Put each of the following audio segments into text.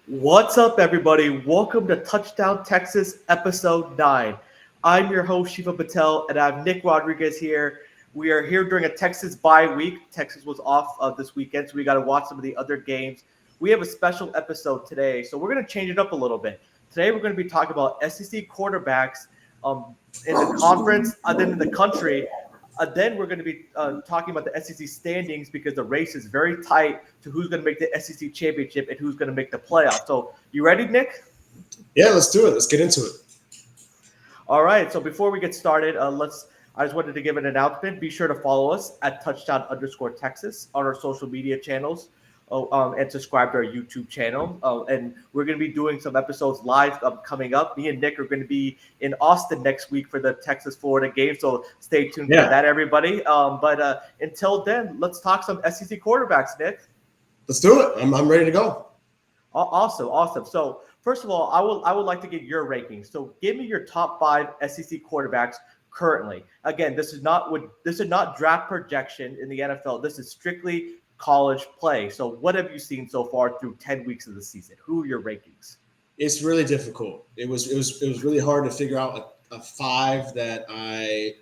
What's up, everybody? Welcome to Touchdown Texas, Episode 9. I'm your host, Shivam Patel, and I have Nick Rodriguez here. We are here during a Texas bye week. Texas was off this weekend, so we got to watch some of the other games. We have a special episode today, so we're going to change it up a little bit. Today, we're going to be talking about SEC quarterbacks in the conference, then in the country. Then we're going to be talking about the SEC standings because the race is very tight to who's going to make the SEC championship and who's going to make the playoff. So, you ready, Nick? Yeah, let's do it. Let's get into it. All right. So before we get started, I just wanted to give an announcement. Be sure to follow us at touchdown_Texas on our social media channels. And subscribe to our YouTube channel. And we're going to be doing some episodes live coming up. Me and Nick are going to be in Austin next week for the Texas-Florida game, so stay tuned for that, everybody. But until then, let's talk some SEC quarterbacks, Nick. Let's do it. I'm ready to go. Awesome. So first of all, I would like to get your rankings. So give me your top 5 SEC quarterbacks currently. Again, this is not draft projection in the NFL. This is strictly college play. So what have you seen so far through 10 weeks of the season? Who are your rankings? It's really difficult. It was really hard to figure out a 5 that I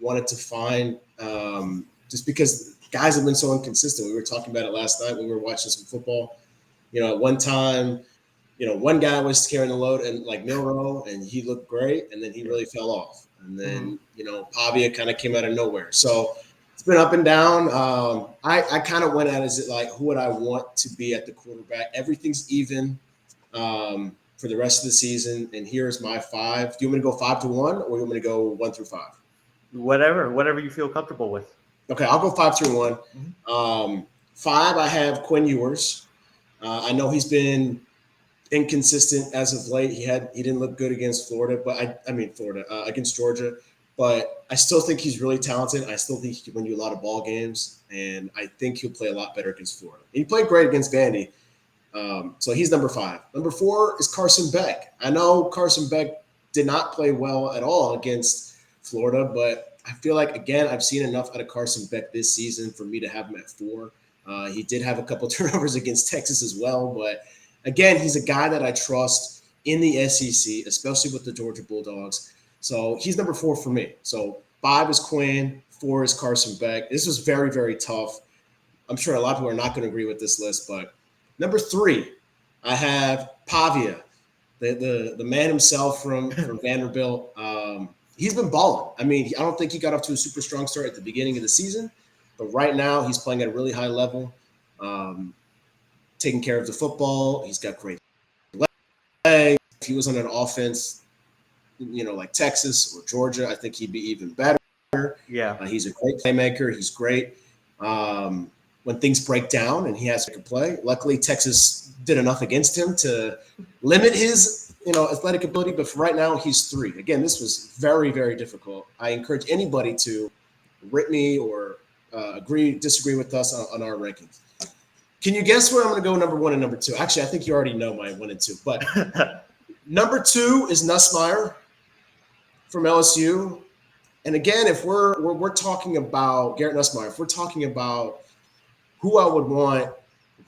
wanted to find just because guys have been so inconsistent. We were talking about it last night when we were watching some football. At one time, one guy was carrying the load and like Milroe, and he looked great, and then he really fell off. And then, Pavia kind of came out of nowhere. So it's been up and down. I kind of went at it as like, who would I want to be at the quarterback? Everything's even for the rest of the season. And here's my 5. Do you want me to go 5 to 1, or you want me to go 1 through 5? Whatever you feel comfortable with. Okay, I'll go 5 through 1. 5, I have Quinn Ewers. I know he's been inconsistent as of late. He didn't look good against Florida, but against Georgia. But I still think he's really talented. I still think he can win you a lot of ball games, and I think he'll play a lot better against Florida. And he played great against Vandy, so he's number 5. Number 4 is Carson Beck. I know Carson Beck did not play well at all against Florida, but I feel like, again, I've seen enough out of Carson Beck this season for me to have him at 4. He did have a couple turnovers against Texas as well, but again, he's a guy that I trust in the SEC, especially with the Georgia Bulldogs. So he's number 4 for me. So 5 is Quinn, 4 is Carson Beck. This was very, very tough. I'm sure a lot of people are not going to agree with this list, but number 3, I have Pavia, the man himself from Vanderbilt. He's been balling. I mean, I don't think he got off to a super strong start at the beginning of the season, but right now he's playing at a really high level, taking care of the football. He's got great legs. If he was on an offense, like Texas or Georgia, I think he'd be even better. Yeah. He's a great playmaker. He's great when things break down and he has to play. Luckily, Texas did enough against him to limit his, athletic ability. But for right now, he's 3. Again, this was very, very difficult. I encourage anybody to rate me or disagree with us on our rankings. Can you guess where I'm going to go number 1 and number 2? Actually, I think you already know my 1 and 2. But number 2 is Nussmeier from LSU. And again, if we're talking about Garrett Nussmeier, if we're talking about who I would want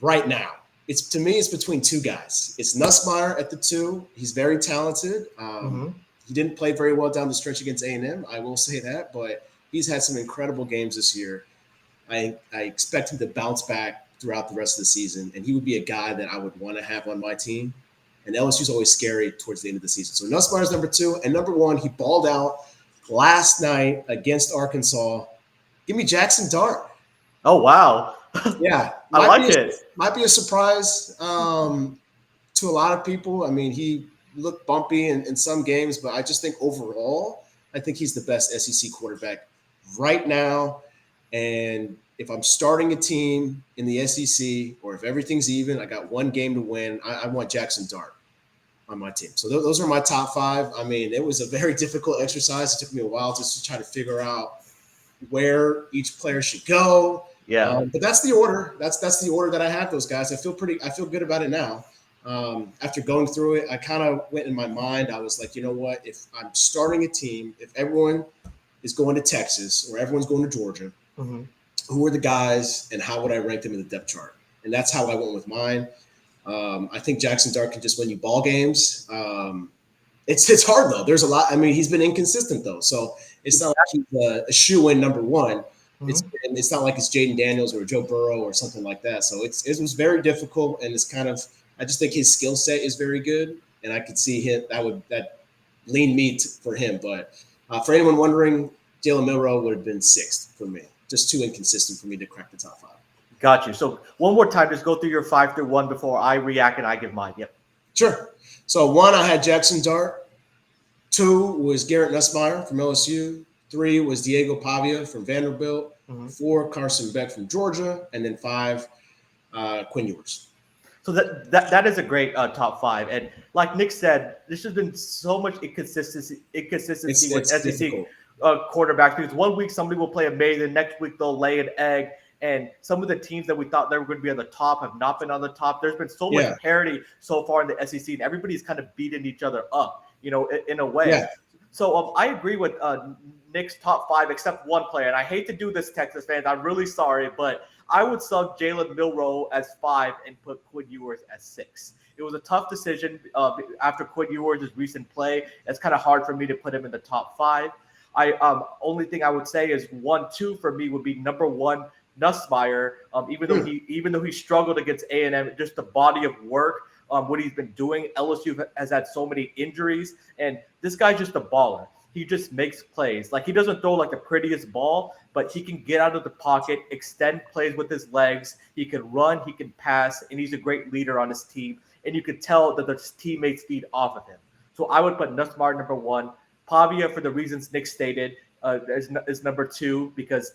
right now, to me, it's between 2 guys. It's Nussmeier at the 2. He's very talented. He didn't play very well down the stretch against A&M. I will say that, but he's had some incredible games this year. I expect him to bounce back throughout the rest of the season, and he would be a guy that I would want to have on my team. And LSU's always scary towards the end of the season. So Nussmeier's number 2. And number 1, he balled out last night against Arkansas. Give me Jackson Dart. Oh, wow. Yeah. I like it. Might be a surprise to a lot of people. I mean, he looked bumpy in some games, but I just think overall, I think he's the best SEC quarterback right now. And if I'm starting a team in the SEC, or if everything's even, I got 1 game to win, I want Jackson Dart on my team. So those are my top 5. I mean, it was a very difficult exercise. It took me a while just to try to figure out where each player should go. Yeah. But that's the order. That's the order that I have those guys. I feel good about it now. After going through it, I kind of went in my mind. I was like, you know what? If I'm starting a team, if everyone is going to Texas or everyone's going to Georgia, who are the guys and how would I rank them in the depth chart? And that's how I went with mine. I think Jackson Dart can just win you ball games. It's hard though. There's a lot. I mean, he's been inconsistent though, so it's not like he's a shoe-in number one. It's not like it's Jaden Daniels or Joe Burrow or something like that. So it was very difficult, and it's kind of I just think his skill set is very good, and I could see him that lean me for him. But for anyone wondering, Jalen Milroe would have been sixth for me. Just too inconsistent for me to crack the top five. Got you. So one more time, just go through your 5 through 1 before I react and I give mine. Yep. Sure. So 1, I had Jackson Dart. 2 was Garrett Nussmeier from LSU. 3 was Diego Pavia from Vanderbilt. 4, Carson Beck from Georgia. And then 5, Quinn Ewers. So that is a great top 5. And like Nick said, this has been so much inconsistency with SEC quarterbacks, because one week somebody will play amazing, next week they'll lay an egg. And some of the teams that we thought they were going to be on the top have not been on the top. There's been so much parity so far in the SEC, and everybody's kind of beating each other up, in a way. Yeah. So I agree with Nick's top 5, except one player. And I hate to do this, Texas fans. I'm really sorry, but I would sub Jalen Milroe as 5 and put Quinn Ewers as 6. It was a tough decision after Quinn Ewers' recent play. It's kind of hard for me to put him in the top 5. Only thing I would say is 1, 2 for me would be number 1, Nussmeier, even though he struggled against A&M, just the body of work, what he's been doing. LSU has had so many injuries, and this guy's just a baller. He just makes plays. Like, he doesn't throw like the prettiest ball, but he can get out of the pocket, extend plays with his legs. He can run, he can pass, and he's a great leader on his team. And you could tell that his teammates feed off of him. So I would put Nussmeier number 1. Pavia, for the reasons Nick stated, is number 2, because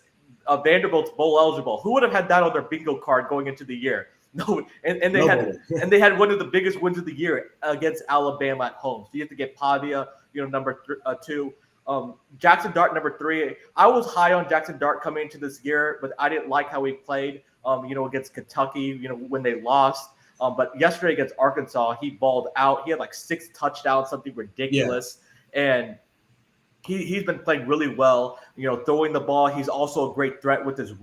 Vanderbilt's bowl eligible. Who would have had that on their bingo card going into the year? No, and they had one of the biggest wins of the year against Alabama at home. So you have to get Pavia, number 2. Jackson Dart, number 3. I was high on Jackson Dart coming into this year, but I didn't like how he played. Against Kentucky, when they lost. But yesterday against Arkansas, he balled out. He had like 6 touchdowns, something ridiculous, and he's been playing really well, throwing the ball. He's also a great threat with his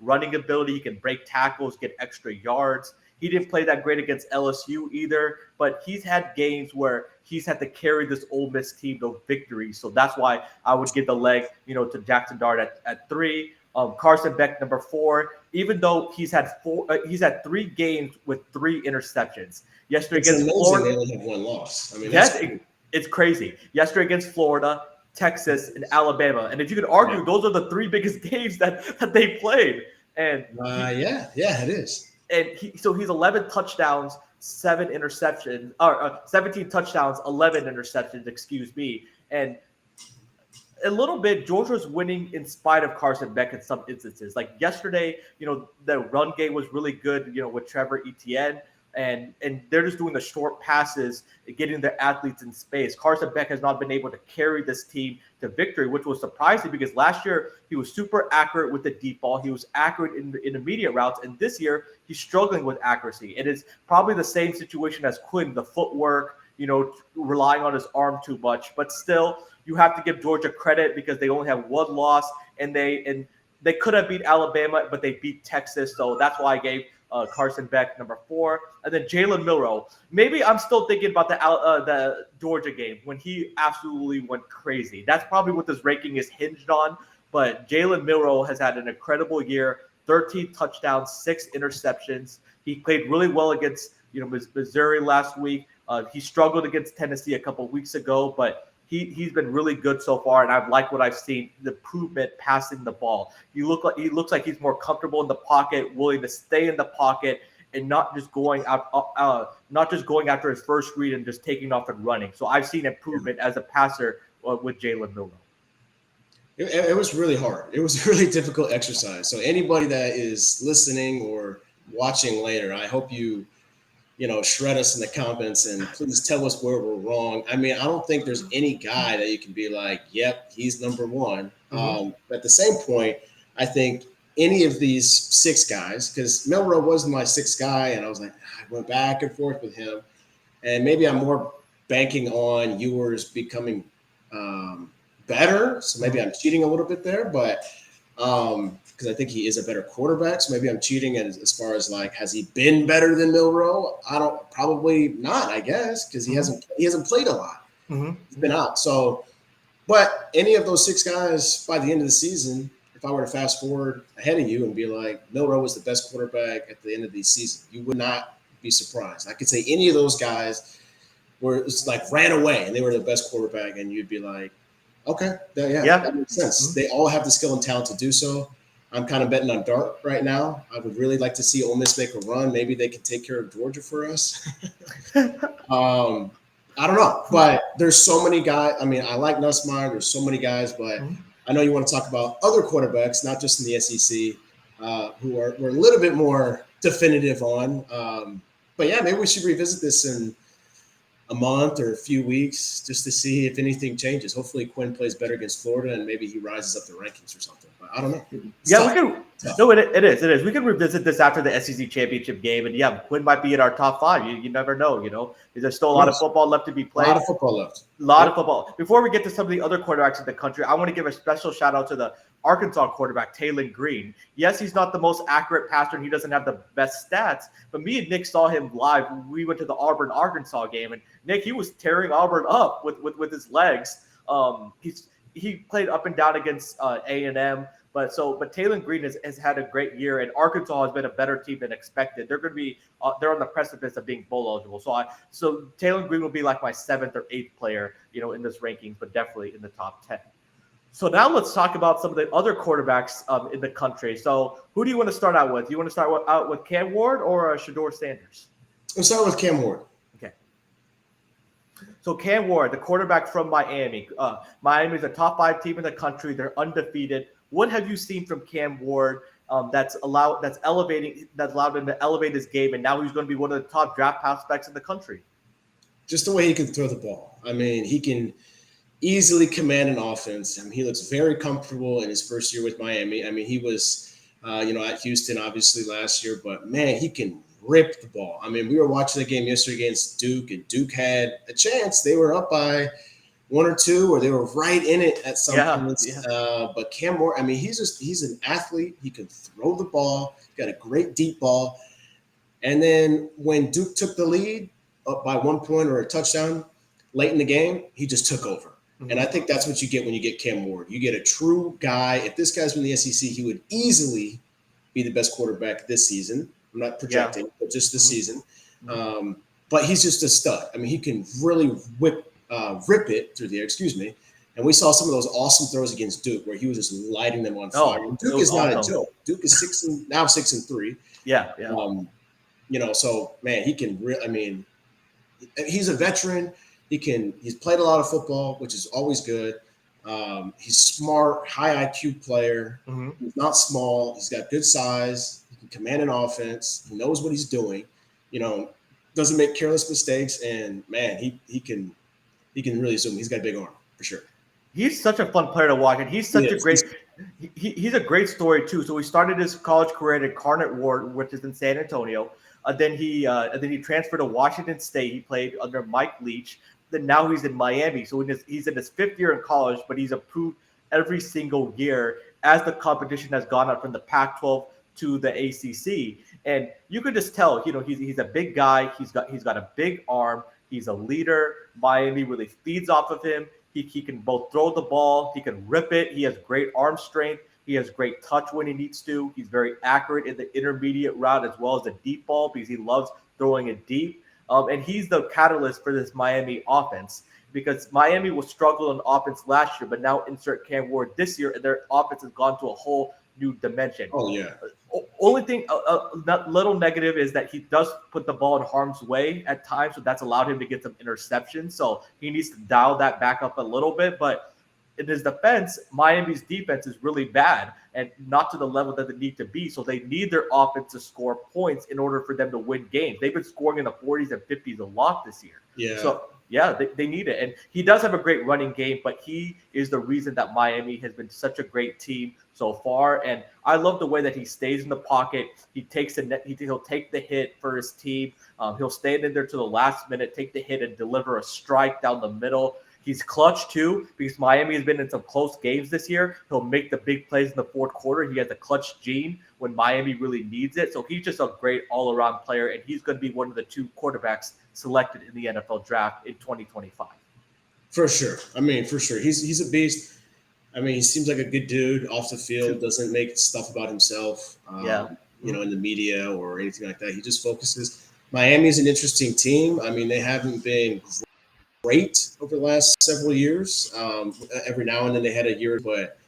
running ability. He can break tackles, get extra yards. He didn't play that great against LSU either, but he's had games where he's had to carry this Ole Miss team to victory. So that's why I would give the leg, to Jackson Dart at 3. Carson Beck, number 4. Even though he's had 3 games with 3 interceptions. Yesterday against Florida, they only have 1 loss. I mean, it's crazy. Yesterday against Florida, Texas, and Alabama. And if you could argue, those are the 3 biggest games that they played. And it is. And he's 11 touchdowns, 7 interceptions, or 17 touchdowns, 11 interceptions, excuse me. And a little bit, Georgia's winning in spite of Carson Beck in some instances. Like yesterday, the run game was really good, with Trevor Etienne. And they're just doing the short passes, getting their athletes in space. Carson Beck has not been able to carry this team to victory, which was surprising because last year he was super accurate with the deep ball. He was accurate in the intermediate routes. And this year he's struggling with accuracy. It is probably the same situation as Quinn, the footwork, relying on his arm too much. But still, you have to give Georgia credit because they only have 1 loss, and they could have beat Alabama, but they beat Texas. So that's why I gave Carson Beck number 4, and then Jalen Milroe. Maybe I'm still thinking about the Georgia game when he absolutely went crazy. That's probably what this ranking is hinged on. But Jalen Milroe has had an incredible year: 13 touchdowns, 6 interceptions. He played really well against Missouri last week. He struggled against Tennessee a couple of weeks ago, but he's been really good so far, and I've liked what I've seen. The improvement passing the ball. He looks like he's more comfortable in the pocket, willing to stay in the pocket, and not just going after his first read and just taking off and running. So I've seen improvement as a passer with Jalen Milroe. It was really hard. It was a really difficult exercise. So anybody that is listening or watching later, I hope you shred us in the comments and please tell us where we're wrong. I mean, I don't think there's any guy that you can be like, yep, he's number 1. But at the same point, I think any of these 6 guys, because Milroe was my 6th guy, and I was like, I went back and forth with him. And maybe I'm more banking on Ewers becoming better. So maybe I'm cheating a little bit there, but because I think he is a better quarterback. So maybe I'm cheating as far as like, has he been better than Milroe? Probably not, I guess, because he hasn't played a lot. He's been out. So, but any of those 6 guys by the end of the season, if I were to fast forward ahead of you and be like, Milroe was the best quarterback at the end of the season, you would not be surprised. I could say any of those guys it's like ran away and they were the best quarterback, and you'd be like, okay, that makes sense. They all have the skill and talent to do so. I'm kind of betting on Dart right now. I would really like to see Ole Miss make a run. Maybe they can take care of Georgia for us. I don't know, but there's so many guys. I mean, I like Nussmeier. There's so many guys, but I know you want to talk about other quarterbacks, not just in the SEC, who we're a little bit more definitive on. But yeah, maybe we should revisit this in a month or a few weeks just to see if anything changes. Hopefully Quinn plays better against Florida and maybe he rises up the rankings or something. But I don't know. We can. No, it is. We can revisit this after the SEC championship game, and Quinn might be in our top 5. You never know. There's still a lot of football left to be played. A lot of football left. A lot of football. Before we get to some of the other quarterbacks in the country, I want to give a special shout out to the Arkansas quarterback, Taylor Green. Yes, he's not the most accurate passer and he doesn't have the best stats, but me and Nick saw him live. We went to the Auburn-Arkansas game, and Nick, he was tearing Auburn up with his legs. He played up and down against A&M, but Taylor Green has had a great year, and Arkansas has been a better team than expected. They're going to be they're on the precipice of being bowl eligible. So Taylor Green will be like my 7th or 8th player, in this rankings, but definitely in the top 10. So now let's talk about some of the other quarterbacks in the country. So who do you want to start out with? You want to start out with Cam Ward or Shedeur Sanders? Let's start with Cam Ward. Okay. So Cam Ward, the quarterback from Miami. Miami is a top 5 team in the country. They're undefeated. What have you seen from Cam Ward that's allowed him to elevate his game, and now he's going to be one of the top draft prospects in the country? Just the way he can throw the ball. I mean, he can easily command an offense. I mean, he looks very comfortable in his first year with Miami. I mean, he was, at Houston obviously last year, but man, he can rip the ball. I mean, we were watching the game yesterday against Duke, and Duke had a chance. They were up by 1 or 2, or they were right in it at some points. Yeah. But Cam Ward, I mean, he's an athlete. He can throw the ball. He's got a great deep ball. And then when Duke took the lead up by 1 point or a touchdown late in the game, he just took over. And I think that's what you get when you get Cam Ward. You get a true guy. If this guy's from the SEC, he would easily be the best quarterback this season. I'm not projecting, but just this season. But he's just a stud. I mean, he can really rip it through the air, And we saw some of those awesome throws against Duke where he was just lighting them on fire. Duke is not a joke. Duke is 6-3. Yeah. So man, he can really. I mean, he's a veteran. He's played a lot of football, which is always good. He's smart, high IQ player. He's not small. He's got good size. He can command an offense. He knows what he's doing. Doesn't make careless mistakes. And man, he can really zoom. He's got a big arm for sure. He's such a fun player to watch, and he's a great story too. So he started his college career at Incarnate Ward, which is in San Antonio. Then he transferred to Washington State. He played under Mike Leach. Then now he's in Miami. So he's in his 5th year in college, but he's improved every single year as the competition has gone up from the Pac-12 to the ACC. And you could just tell, he's a big guy. He's got a big arm. He's a leader. Miami really feeds off of him. He can both throw the ball. He can rip it. He has great arm strength. He has great touch when he needs to. He's very accurate in the intermediate route as well as the deep ball because he loves throwing it deep. And he's the catalyst for this Miami offense because Miami was struggling on offense last year, but now insert Cam Ward this year, and their offense has gone to a whole new dimension. Oh, yeah. Only thing, little negative is that he does put the ball in harm's way at times, so that's allowed him to get some interceptions. So he needs to dial that back up a little bit, but in his defense, Miami's defense is really bad and not to the level that they need to be. So they need their offense to score points in order for them to win games. They've been scoring in the 40s and 50s a lot this year. Yeah. So, they need it. And he does have a great running game, but he is the reason that Miami has been such a great team so far. And I love the way that he stays in the pocket. He takes he'll take the hit for his team. He'll stand in there to the last minute, take the hit and deliver a strike down the middle. He's clutch too because Miami has been in some close games this year. He'll make the big plays in the fourth quarter. He has a clutch gene when Miami really needs it. So he's just a great all-around player, and he's going to be one of the 2 quarterbacks selected in the NFL draft in 2025. For sure. I mean, for sure. He's a beast. I mean, he seems like a good dude off the field, doesn't make stuff about himself, in the media or anything like that. He just focuses. Miami is an interesting team. I mean, they haven't been great over the last several years. Every now and then they had a year, but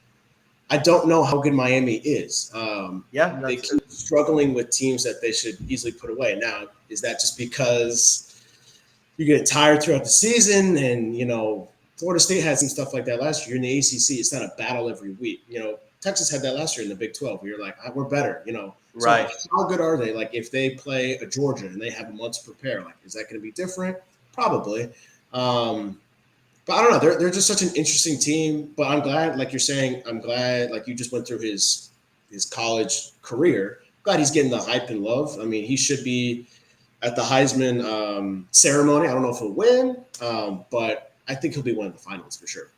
I don't know how good Miami is. They keep struggling with teams that they should easily put away. Now, is that just because you get tired throughout the season and, Florida State had some stuff like that last year in the ACC. It's not a battle every week. Texas had that last year in the Big 12. Where you're like, we're better. Right. So how good are they? Like if they play a Georgia and they have a month to prepare, like is that going to be different? Probably. But I don't know. They're just such an interesting team. But I'm glad, like you're saying, like you just went through his college career. Glad he's getting the hype and love. I mean, he should be at the Heisman ceremony. I don't know if he'll win, but I think he'll be one of the finalists for sure.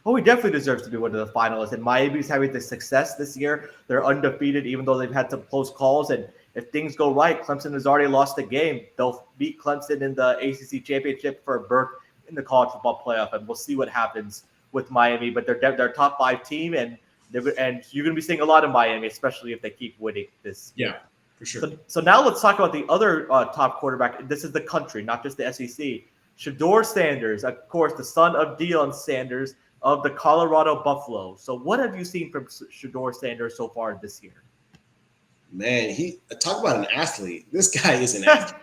Oh, he definitely deserves to be one of the finalists. And Miami's having the success this year. They're undefeated, even though they've had some close calls. And if things go right, Clemson has already lost a game. They'll beat Clemson in the ACC championship for a berth in the college football playoff. And we'll see what happens with Miami. But they're a top 5 team, and you're going to be seeing a lot of Miami, especially if they keep winning this. Yeah, for sure. So now let's talk about the other top quarterback. This is the country, not just the SEC. Shedeur Sanders, of course, the son of Deion Sanders of the Colorado Buffaloes. So what have you seen from Shedeur Sanders so far this year? Man, talk about an athlete. This guy is an athlete.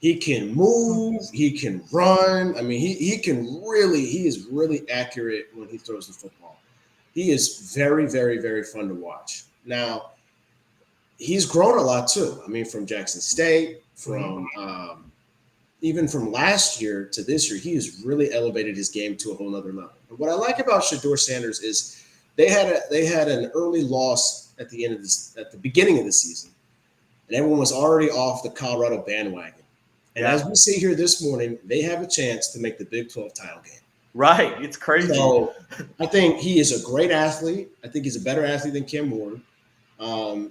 He can move. He can run. I mean, he is really accurate when he throws the football. He is very, very, very fun to watch. Now, he's grown a lot too. I mean, from Jackson State, from even from last year to this year, he has really elevated his game to a whole nother level. And what I like about Shedeur Sanders is they had an early loss at the beginning of the season, and everyone was already off the Colorado bandwagon. And as we see here this morning, they have a chance to make the Big 12 title game. Right, it's crazy. So I think he is a great athlete. I think he's a better athlete than Cam Ward.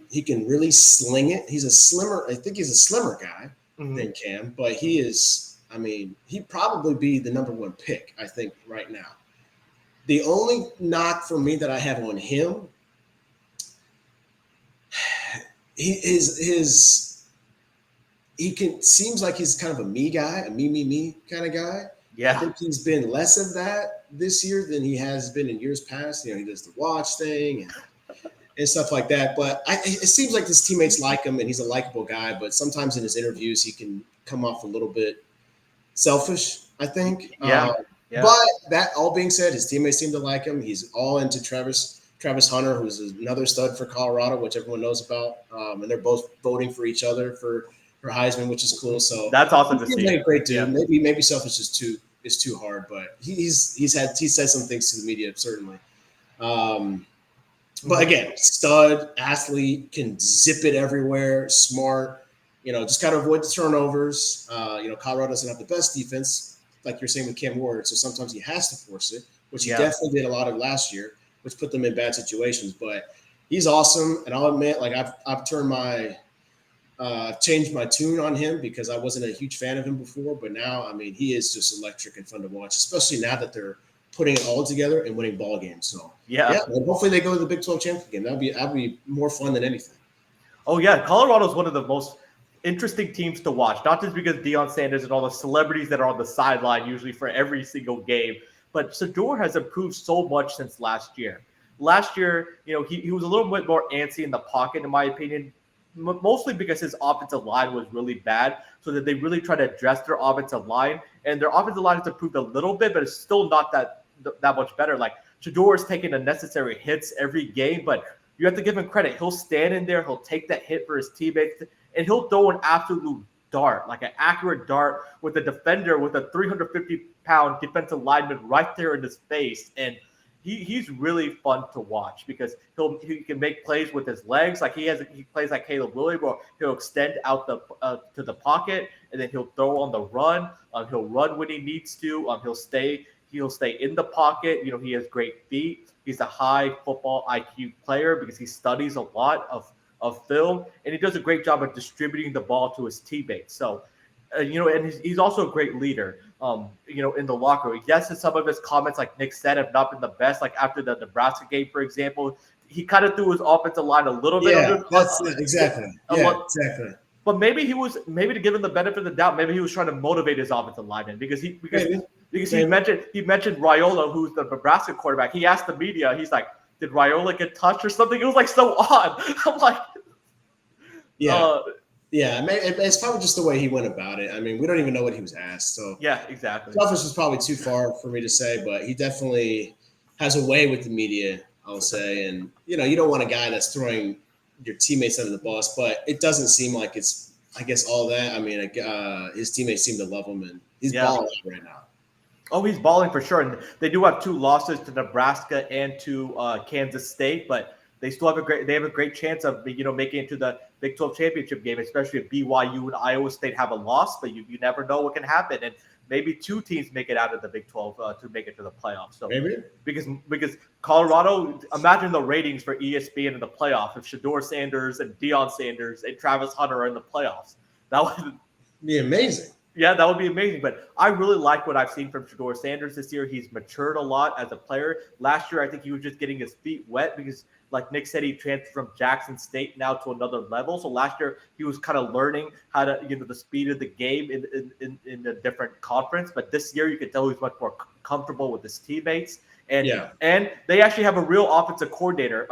He can really sling it. He's a slimmer guy than Cam, but he is, I mean, he'd probably be the number 1 pick, I think, right now. The only knock for me that I have on him, seems like he's kind of a me guy, a me kind of guy. Yeah. I think he's been less of that this year than he has been in years past. He does the watch thing and stuff like that. But it seems like his teammates like him, and he's a likable guy. But sometimes in his interviews, he can come off a little bit selfish, I think. Yeah. But that all being said, his teammates seem to like him. He's all into Travis Hunter, who's another stud for Colorado, which everyone knows about. And they're both voting for each other for Heisman, which is cool. So that's awesome to see. He's a great dude. Yeah. Maybe selfish is too hard, but he said some things to the media, certainly. But again, stud athlete, can zip it everywhere, smart, just got to avoid the turnovers. Colorado doesn't have the best defense, like you're saying with Cam Ward. So sometimes he has to force it, which he definitely did a lot of last year, which put them in bad situations. But he's awesome. And I'll admit, like I've turned changed my tune on him because I wasn't a huge fan of him before. But now, I mean, he is just electric and fun to watch, especially now that they're putting it all together and winning ball games. So and hopefully they go to the Big 12 championship game. That'd be more fun than anything. Oh yeah, Colorado is one of the most interesting teams to watch, not just because Deion Sanders and all the celebrities that are on the sideline usually for every single game, but Shedeur has improved so much since last year. Last year, he was a little bit more antsy in the pocket, in my opinion, mostly because his offensive line was really bad, so that they really try to address their offensive line, and their offensive line has improved a little bit, but it's still not that much better. Like Shedeur is taking the necessary hits every game, but you have to give him credit. He'll stand in there, he'll take that hit for his teammates, and he'll throw an absolute dart, like an accurate dart with a defender with a 350-pound defensive lineman right there in his face. And he's really fun to watch because he can make plays with his legs. Like he plays like Caleb Williams, where he'll extend out to the pocket, and then he'll throw on the run. He'll run when he needs to. He'll stay He'll stay in the pocket. He has great feet. He's a high football IQ player because he studies a lot of film, and he does a great job of distributing the ball to his teammates. So, and he's also a great leader. In the locker room. Yes, and some of his comments, like Nick said, have not been the best. Like after the Nebraska game, for example, he kind of threw his offensive line a little bit Yeah, under. that's it. Exactly. Yeah, exactly. But maybe to give him the benefit of the doubt, maybe he was trying to motivate his offensive lineman because he mentioned Raiola, who's the Nebraska quarterback. He asked the media, he's like, "Did Raiola get touched or something?" It was like so odd. I'm like, yeah. Yeah, it's probably just the way he went about it. I mean, we don't even know what he was asked. So yeah, exactly. Selfish is probably too far for me to say, but he definitely has a way with the media, I'll say. And, you don't want a guy that's throwing your teammates under the bus, but it doesn't seem like it's, I guess, all that. I mean, his teammates seem to love him, and he's balling right now. Oh, he's balling for sure. And they do have 2 losses to Nebraska and to Kansas State, but they still have a great chance of making it to the Big 12 championship game, especially if BYU and Iowa State have a loss. But you never know what can happen, and maybe 2 teams make it out of the Big 12 to make it to the playoffs. So maybe because Colorado, imagine the ratings for ESPN in the playoff if Shedeur Sanders and Deion Sanders and Travis Hunter are in the playoffs. That would be amazing. Yeah, that would be amazing. But I really like what I've seen from Shedeur Sanders this year. He's matured a lot as a player. Last year, I think he was just getting his feet wet because, like Nick said, he transferred from Jackson State now to another level. So last year, he was kind of learning how to, the speed of the game in a different conference. But this year, you could tell he's much more comfortable with his teammates. And they actually have a real offensive coordinator,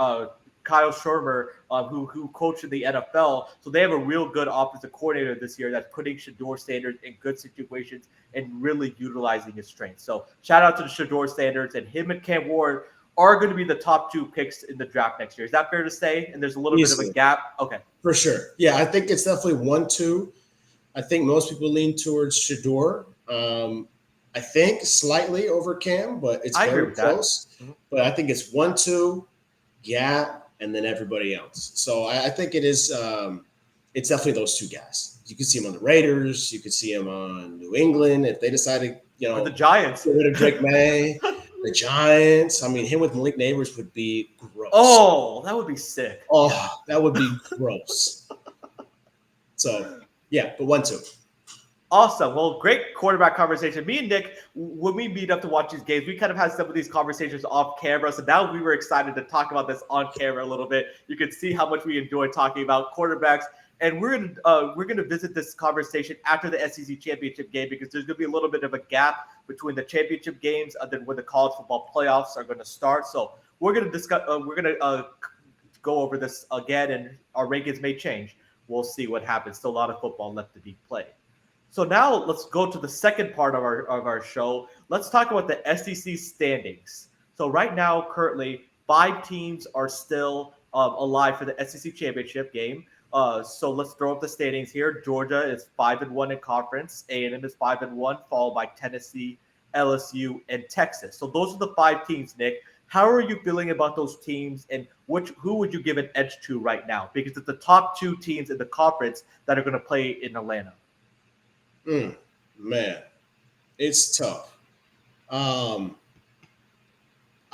Kyle Shermer, who coached in the NFL. So they have a real good offensive coordinator this year that's putting Shedeur Sanders in good situations and really utilizing his strengths. So shout out to the Shedeur Sanders, and him and Cam Ward are going to be the top 2 picks in the draft next year. Is that fair to say? And there's a little bit of a gap. Okay. For sure. Yeah, I think it's definitely 1-2. I think most people lean towards Shedeur. I think slightly over Cam, but it's very close. Mm-hmm. But I think it's 1-2, gap, and then everybody else. So I think it is. It's definitely those 2 guys. You could see him on the Raiders. You could see him on New England if they decided, or the Giants. Get rid of Drake May. The Giants. I mean, him with Malik Neighbors would be gross. Oh, that would be sick. Oh, that would be gross. So yeah, but 1-2. Awesome. Well, great quarterback conversation. Me and Nick, when we meet up to watch these games, we kind of had some of these conversations off camera. So now we were excited to talk about this on camera a little bit. You can see how much we enjoy talking about quarterbacks. And we're gonna visit this conversation after the SEC championship game because there's gonna be a little bit of a gap between the championship games and then when the college football playoffs are going to start. So we're gonna discuss. We're gonna go over this again, and our rankings may change. We'll see what happens. Still a lot of football left to be played. So now let's go to the second part of our show. Let's talk about the SEC standings. So right now, currently, 5 teams are still alive for the SEC championship game. So let's throw up the standings here. Georgia is 5-1 in conference. A&M is 5-1, followed by Tennessee, LSU, and Texas. So those are the 5 teams, Nick. How are you feeling about those teams, and who would you give an edge to right now? Because it's the top 2 teams in the conference that are going to play in Atlanta. Man, it's tough. I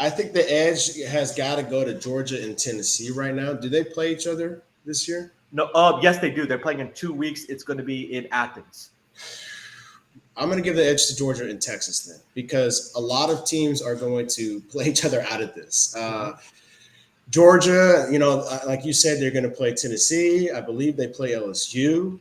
think the edge has got to go to Georgia and Tennessee right now. Do they play each other this year? No. Yes, they do. They're playing in 2 weeks. It's going to be in Athens. I'm going to give the edge to Georgia and Texas then, because a lot of teams are going to play each other out of this. Georgia, like you said, they're going to play Tennessee. I believe they play LSU.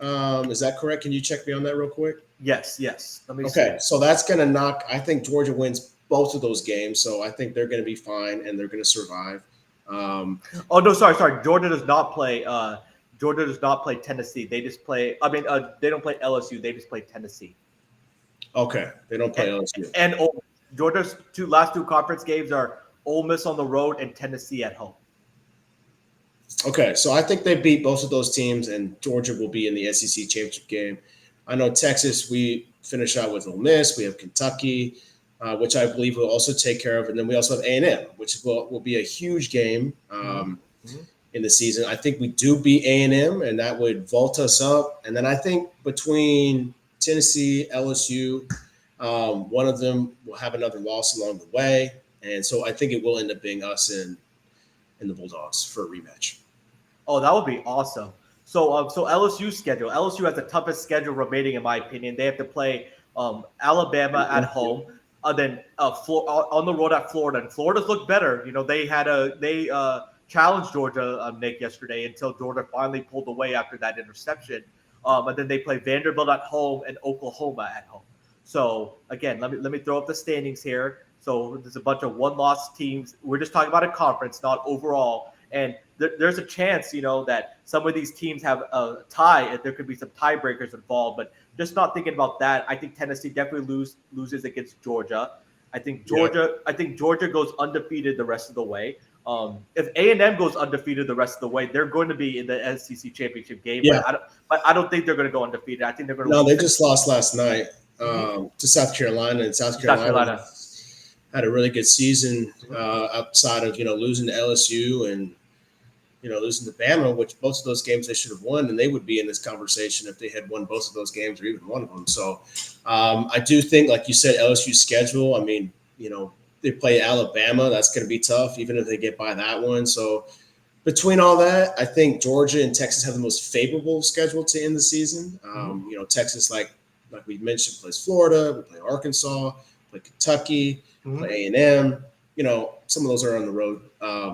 Is that correct? Can you check me on that real quick? Yes. Let me see. So that's going to knock. I think Georgia wins both of those games, so I think they're going to be fine and they're going to survive. Sorry. Georgia does not play. Georgia does not play Tennessee. They just play. They don't play LSU. They just play Tennessee. Okay, they don't play LSU. And Georgia's last two conference games are Ole Miss on the road and Tennessee at home. Okay, so I think they beat both of those teams, and Georgia will be in the SEC championship game. I know Texas, we finish out with Ole Miss. We have Kentucky, which I believe we'll also take care of. And then we also have A&M, which will be a huge game in the season. I think we do beat A&M, and that would vault us up. And then I think between Tennessee, LSU, One of them will have another loss along the way. And so I think it will end up being us and the Bulldogs for a rematch. Oh, that would be awesome. So LSU's schedule. LSU has the toughest schedule remaining, in my opinion. They have to play Alabama at home, then on the road at Florida. And Florida's looked better. They challenged Georgia, Nick, yesterday until Georgia finally pulled away after that interception. And then they play Vanderbilt at home and Oklahoma at home. So again, let me throw up the standings here. So there's a bunch of one-loss teams. We're just talking about a conference, not overall. And there's a chance, that some of these teams have a tie. There could be some tiebreakers involved, but just not thinking about that. I think Tennessee definitely loses against Georgia. I think Georgia goes undefeated the rest of the way. If A&M goes undefeated the rest of the way, they're going to be in the SEC championship game. Yeah. But I don't think they're going to go undefeated. I think they're going to. No, they just lost last night to South Carolina, and South Carolina had a really good season outside of losing to LSU and losing to Bama, which both of those games they should have won, and they would be in this conversation if they had won both of those games or even one of them. So I do think, like you said, LSU's schedule. I mean, they play Alabama. That's going to be tough, even if they get by that one. So between all that, I think Georgia and Texas have the most favorable schedule to end the season. Texas, like we mentioned, plays Florida. We play Arkansas, play Kentucky, play A&M. Some of those are on the road,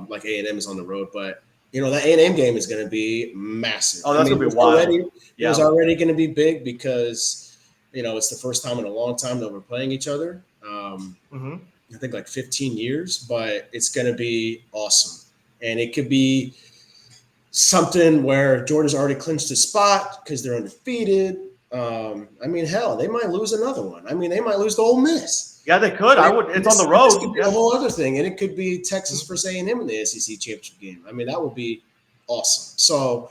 like A&M is on the road, but that A&M game is going to be massive. Oh, that's going to be wild. It was already going to be big because, it's the first time in a long time that we're playing each other. I think like 15 years, but it's going to be awesome. And it could be something where Georgia's already clinched a spot because they're undefeated. Hell, they might lose another one. They might lose to Ole Miss. Yeah, they could. It's on the road. This could be a whole other thing, and it could be Texas versus A&M in the SEC championship game. That would be awesome. So,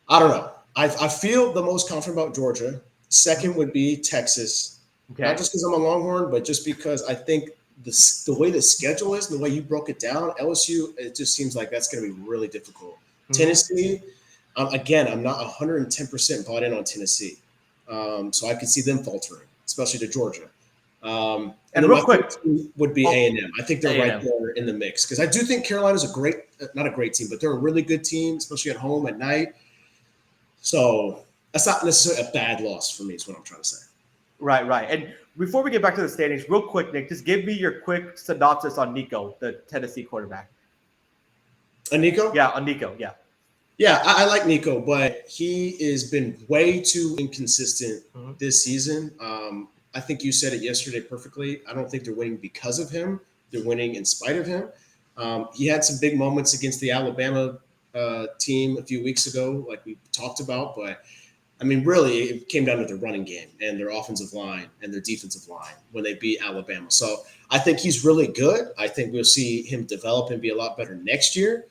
I don't know. I feel the most confident about Georgia. Second would be Texas. Okay. Not just because I'm a Longhorn, but just because I think the way the schedule is, the way you broke it down, LSU, it just seems like that's going to be really difficult. Tennessee, again, I'm not 110% bought in on Tennessee. So I could see them faltering, especially to Georgia. And real quick would be A&M. I think they're right there in the mix because I do think Carolina's not a great team, but they're a really good team, especially at home at night. So that's not necessarily a bad loss for me, is what I'm trying to say. Right. And before we get back to the standings, real quick, Nick, just give me your quick synopsis on Nico, the Tennessee quarterback. On Nico? Yeah, on Nico, yeah. Yeah, I like Nico, but he has been way too inconsistent this season. I think you said it yesterday perfectly. I don't think they're winning because of him. They're winning in spite of him. He had some big moments against the Alabama team a few weeks ago, like we talked about. But, really, it came down to their running game and their offensive line and their defensive line when they beat Alabama. So I think he's really good. I think we'll see him develop and be a lot better next year.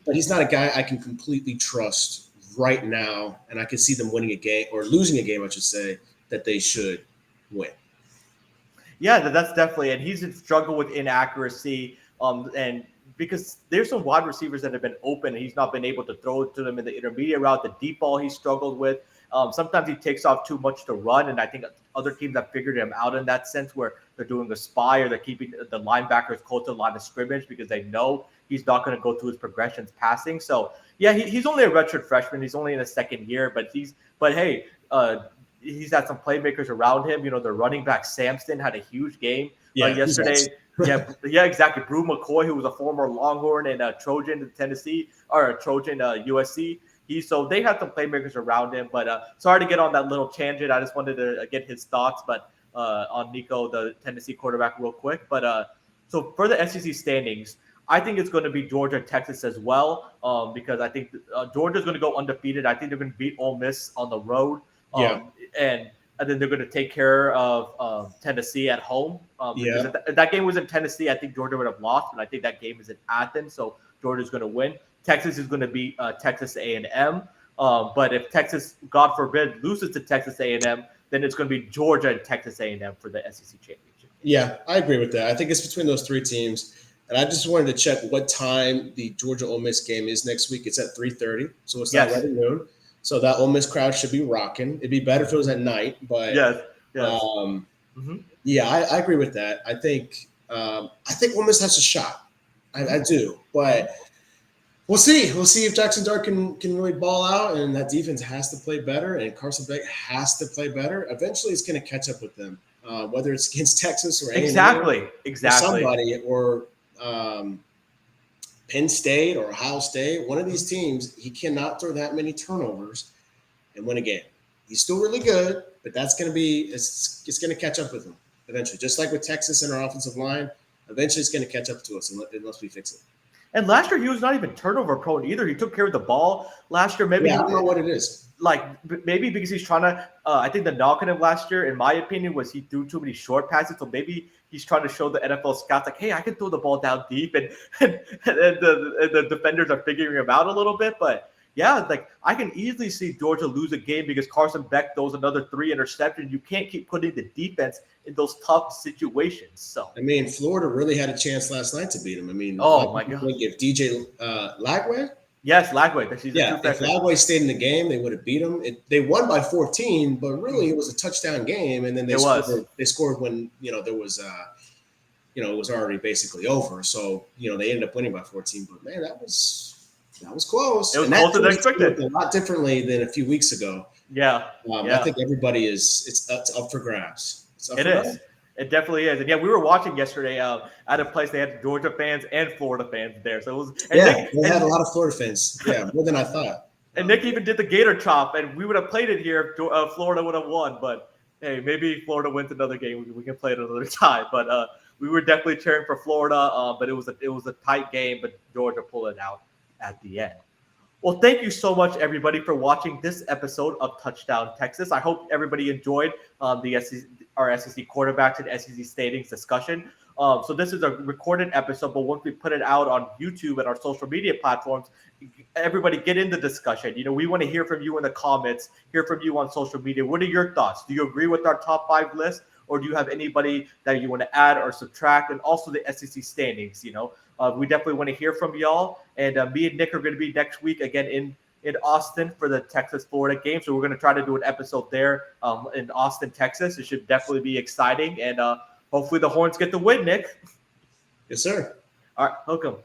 But he's not a guy I can completely trust right now. And I can see them winning a game or losing a game, I should say, that they should win. Yeah, that's definitely, and he's struggled with inaccuracy, and because there's some wide receivers that have been open, and he's not been able to throw it to them in the intermediate route. The deep ball he struggled with. Sometimes he takes off too much to run, and I think other teams have figured him out in that sense, where they're doing a spy or they're keeping the linebackers close to the line of scrimmage because they know he's not going to go through his progressions passing. So yeah, he's only a redshirt freshman. He's only in his second year, but he's had some playmakers around him. The running back Samson had a huge game yesterday. Yeah, exactly. Brew McCoy, who was a former Longhorn and a Trojan in Tennessee or a Trojan USC. So they had some playmakers around him. But sorry to get on that little tangent. I just wanted to get his thoughts, but on Nico, the Tennessee quarterback, real quick. But so for the SEC standings, I think it's going to be Georgia and Texas as well, because I think Georgia's going to go undefeated. I think they're going to beat Ole Miss on the road. And then they're going to take care of Tennessee at home. If that game was in Tennessee, I think Georgia would have lost, but I think that game is in Athens, so Georgia's going to win. Texas is going to beat Texas A&M. But if Texas, God forbid, loses to Texas A&M, then it's going to be Georgia and Texas A&M for the SEC championship. Yeah, I agree with that. I think it's between those three teams. And I just wanted to check what time the Georgia-Ole Miss game is next week. It's at 3:30, so it's not right at noon. So that Ole Miss crowd should be rocking. It'd be better if it was at night, but Mm-hmm. Yeah, I agree with that. I think Ole Miss has a shot. I do, but we'll see. We'll see if Jackson Dart can really ball out, and that defense has to play better, and Carson Beck has to play better. Eventually, it's going to catch up with them, whether it's against Texas or A&M or Exactly. somebody or Penn State or Ohio State. One of these teams, he cannot throw that many turnovers and win a game. He's still really good, but that's going to be it's going to catch up with him eventually. Just like with Texas and our offensive line, eventually it's going to catch up to us unless we fix it. And last year he was not even turnover prone either. He took care of the ball last year. Maybe I don't know what it is. Like maybe because he's trying to. I think the knock on him last year, in my opinion, was he threw too many short passes. So maybe he's trying to show the NFL scouts like, hey, I can throw the ball down deep, and the defenders are figuring him out a little bit. But yeah, like I can easily see Georgia lose a game because Carson Beck throws another 3 interceptions. You can't keep putting the defense in those tough situations. So I mean, Florida really had a chance last night to beat him. I mean, oh my god, if DJ Lagway. yes, Lagway. If Lagway stayed in the game, they would have beat them. They won by 14, but really it was a touchdown game, and then they scored when there was it was already basically over. So they ended up winning by 14. But man, that was close. It was closer than expected. A lot differently than a few weeks ago. Yeah. I think everybody it's up for grabs. It is. It definitely is. And yeah, we were watching yesterday at a place they had Georgia fans and Florida fans there. So it was. They had a lot of Florida fans. Yeah, more than I thought. And Nick even did the Gator chop, and we would have played it here if Florida would have won. But hey, maybe Florida wins another game. We can play it another time. But we were definitely cheering for Florida. But it was a tight game, but Georgia pulled it out at the end. Well, thank you so much, everybody, for watching this episode of Touchdown Texas. I hope everybody enjoyed our SEC quarterbacks and SEC standings discussion. So this is a recorded episode, but once we put it out on YouTube and our social media platforms, everybody get in the discussion. We want to hear from you in the comments, hear from you on social media. What are your thoughts? Do you agree with our top 5 list? Or do you have anybody that you want to add or subtract? And also the SEC standings, we definitely want to hear from y'all. And me and Nick are going to be next week again in Austin for the Texas-Florida game. So we're going to try to do an episode there in Austin, Texas. It should definitely be exciting. And hopefully the Horns get the win, Nick. Yes, sir. All right, welcome.